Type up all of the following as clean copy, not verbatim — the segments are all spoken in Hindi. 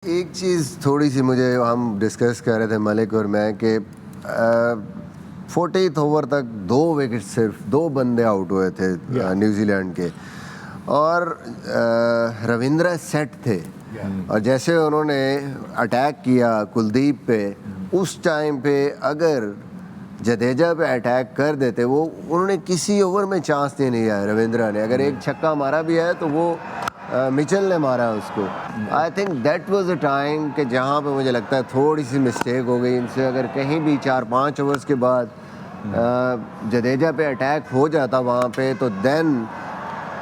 एक चीज़ थोड़ी सी मुझे हम डिस्कस कर रहे थे मलिक और मैं कि 40th ओवर तक 2 विकेट सिर्फ 2 बंदे आउट हुए थे न्यूजीलैंड के और रविंद्रा सेट थे और जैसे उन्होंने अटैक किया कुलदीप पे उस टाइम पे अगर जडेजा पे अटैक कर देते वो उन्होंने किसी ओवर में चांस नहीं लिया है रविंद्रा ने। अगर एक छक्का मारा भी है तो वो मिचेल ने मारा उसको। I think that was a time कि जहाँ पे मुझे लगता है थोड़ी सी मिस्टेक हो गई इनसे। अगर कहीं भी 4-5 ओवर्स के बाद जडेजा पे अटैक हो जाता वहाँ पे तो देन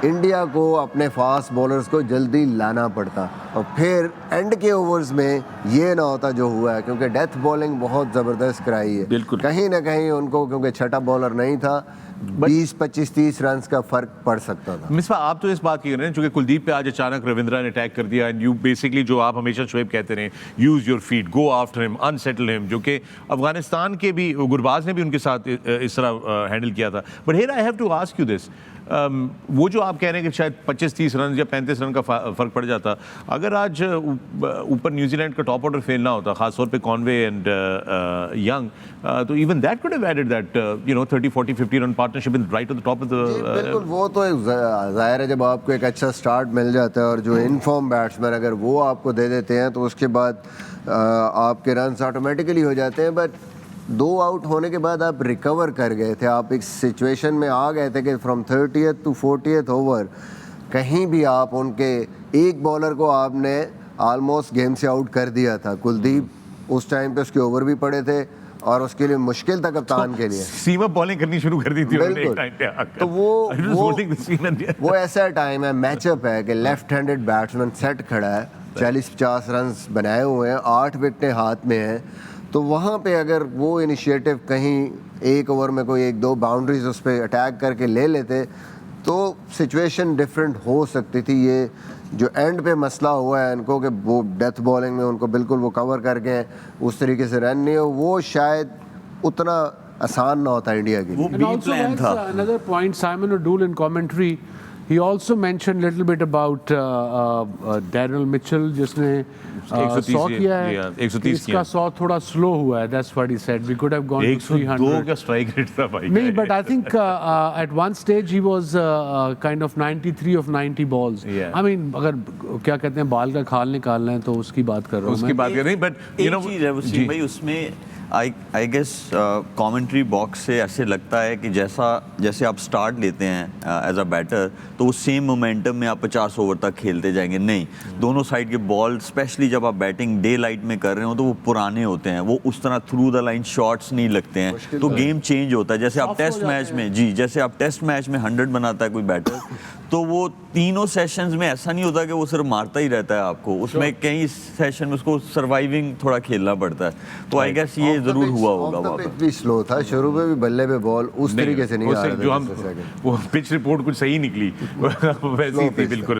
इंडिया को अपने फास्ट बॉलर्स को जल्दी लाना पड़ता और फिर एंड के ओवर्स में ये ना होता जो हुआ है, क्योंकि डेथ बॉलिंग बहुत ज़बरदस्त कराई है। बिल्कुल कहीं ना कहीं उनको, क्योंकि छठा बॉलर नहीं था, 20, 25, 30 रन का फर्क पड़ सकता था। मिसबा आप तो इस बात की कर रहे हैं क्योंकि कुलदीप पे आज अचानक रविंद्रा ने अटैक कर दिया एंड यू बेसिकली जो आप हमेशा शोएब कहते रहे use your feet, go after him, unsettle him, जो कि अफगानिस्तान के भी गुरबाज ने भी उनके साथ इस तरह हैंडल किया था। But here I have to ask you this, वो जो आप कह रहे हैं कि शायद 25-30 रन या 35 रन का फर्क पड़ जाता, अगर आज ऊपर न्यूजीलैंड का टॉप ऑर्डर फेल ना होता, खासतौर पे कॉनवे एंड यंग, तो even that could have added that 30, 40, 50 run partnership in right on the top of the. बिल्कुल, वो तो जाहिर है जब आपको एक अच्छा स्टार्ट मिल जाता है और जो इनफॉर्म बैट्समैन अगर वो आपको दे देते हैं तो उसके बाद आपके रन्स ऑटोमेटिकली हो जाते हैं। बट 2 आउट होने के बाद आप रिकवर कर गए थे, आप एक सिचुएशन में आ गए थे कि from 30th to 40th over कहीं भी आप उनके एक बॉलर को आपने ऑलमोस्ट गेम से आउट कर दिया था। कुलदीप उस टाइम पे उसके ओवर भी पड़े थे और उसके लिए मुश्किल था कप्तान के लिए। सीमा बॉलिंग करनी शुरू कर दी थी उन्होंने एक टाइम पे आकर। तो वो ऐसा टाइम है, मैचअप है कि लेफ्ट हैंडेड बैट्समैन सेट खड़ा है, 40-50 रन बनाए हुए हैं, 8 विकेटें हाथ में हैं, तो वहाँ पे अगर वो इनिशिएटिव कहीं एक ओवर में कोई 1-2 बाउंड्रीज उस पर अटैक करके ले लेते तो सिचुएशन डिफरेंट हो सकती थी। ये जो एंड पे मसला हुआ है इनको कि वो डेथ बॉलिंग में उनको बिल्कुल वो कवर कर गए, उस तरीके से रन नहीं हो, वो शायद उतना आसान ना होता इंडिया के लिए। वो बी प्लान था। Another point, Simon O'Doul in commentary, he also mentioned little bit about Daryl Mitchell जिसने 100 किया है, 130 इसका 100 थोड़ा स्लो हुआ है, that's what he said. We could have gone to 300. 102 का स्ट्राइक रेट था भाई। नहीं, but I think at one stage he was kind of 93 of 90 balls. I mean, अगर क्या कहते हैं बाल का खाल निकालना है तो उसकी बात कर रहा हूँ मैं। उसकी बात कर रही, बट एक चीज़ है वसीम भाई, उसमें आई गेस कमेंट्री बॉक्स से ऐसे लगता है कि जैसे आप स्टार्ट लेते हैं एज अ बैटर तो उस सेम मोमेंटम में आप 50 ओवर तक खेलते जाएंगे। नहीं, दोनों साइड के बॉल स्पेशली जब आप बैटिंग डे लाइट में कर रहे हो तो वो पुराने होते हैं, वो उस तरह थ्रू द लाइन शॉट्स नहीं लगते हैं, तो गेम चेंज होता है। जैसे आप टेस्ट मैच में जैसे आप टेस्ट मैच में 100 बनाता है कोई बैटर तो वो तीनों सेशंस में ऐसा नहीं होता कि वो सिर्फ मारता ही रहता है आपको, उसमें कई सेशन में उसको सर्वाइविंग थोड़ा खेलना पड़ता है। तो आई गेस ये जरूर हुआ होगा। वहाँ पे भी स्लो था शुरू में भी, बल्ले पे बॉल उस तरीके से नहीं आ रहा था। जो हम वो पिच रिपोर्ट कुछ सही निकली वैसी थी बिल्कुल।